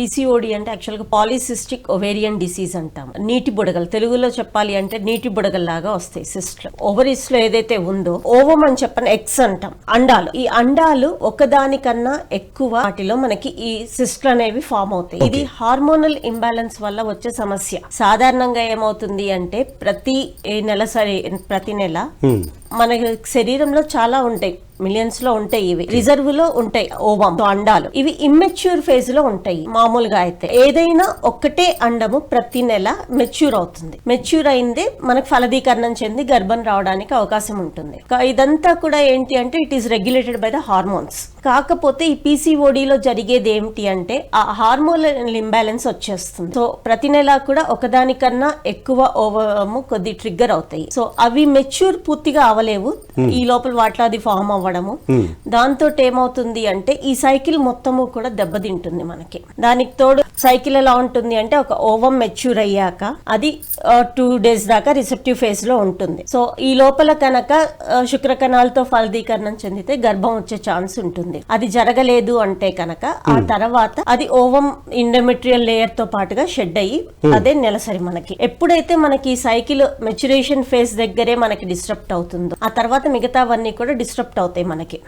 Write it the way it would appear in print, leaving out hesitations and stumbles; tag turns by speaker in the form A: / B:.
A: PCOD అంటే యాక్చువల్గా polycystic ovarian disease అంటాం. నీటి బుడగలు, తెలుగులో చెప్పాలి అంటే నీటి బుడగల్లాగా వస్తాయి సిస్ట్. ఓవరీస్ లో ఏదైతే ఉందో ఓవం అని చెప్పని ఎగ్స్ అంటాం, అండాలు. ఈ అండాలు ఒకదానికన్నా ఎక్కువ వాటిలో మనకి ఈ సిస్ట్ అనేవి ఫామ్ అవుతాయి. ఇది హార్మోనల్ ఇంబ్యాలెన్స్ వల్ల వచ్చే సమస్య. సాధారణంగా ఏమవుతుంది అంటే ప్రతి నెల మన శరీరంలో చాలా ఉంటాయి, మిలియన్స్ లో ఉంటాయి. ఇవి రిజర్వ్ లో ఉంటాయి ఓవం అండాలు. ఇవి ఇమ్మెచ్యూర్ ఫేజ్ లో ఉంటాయి. మామూలుగా అయితే ఏదైనా ఒక్కటే అండము ప్రతి నెల మెచ్యూర్ అవుతుంది. మెచ్యూర్ అయిందే మనకు ఫలదీకరణం చెంది గర్భం రావడానికి అవకాశం ఉంటుంది. ఇదంతా కూడా ఏంటి అంటే it is regulated by the hormones. కాకపోతే ఈ PCOD లో జరిగేది ఏమిటి అంటే ఆ హార్మోనల్ ఇంబ్యాలెన్స్ వచ్చేస్తుంది. సో ప్రతి నెల కూడా ఒకదానికన్నా ఎక్కువ ఓవము కొద్ది ట్రిగ్గర్ అవుతాయి. సో అవి మెచ్యూర్ పూర్తిగా అవలేవు, ఈ లోపల వాట్లాది ఫామ్ అవ్వడము. దాంతో ఏమవుతుంది అంటే ఈ సైకిల్ మొత్తము కూడా దెబ్బతింటుంది మనకి. దానికి తోడు సైకిల్ ఎలా ఉంటుంది అంటే ఒక ఓవం మెచ్యూర్ అయ్యాక అది 2 days దాకా రిసెప్టివ్ ఫేజ్ లో ఉంటుంది. సో ఈ లోపల కనుక శుక్రకణాలతో ఫలదీకరణం చెందితే గర్భం వచ్చే ఛాన్స్ ఉంటుంది. అది జరగలేదు అంటే కనుక ఆ తర్వాత అది ఓవం ఇండోమెట్రియల్ లేయర్ తో పాటుగా షెడ్ అయ్యి అదే నెలసరి మనకి. ఎప్పుడైతే మనకి సైకిల్ మెచ్యురేషన్ ఫేజ్ దగ్గరే మనకి డిస్టర్బ్ అవుతుందో ఆ తర్వాత మిగతావన్నీ కూడా డిస్టర్బ్ అవుతాయి మనకి.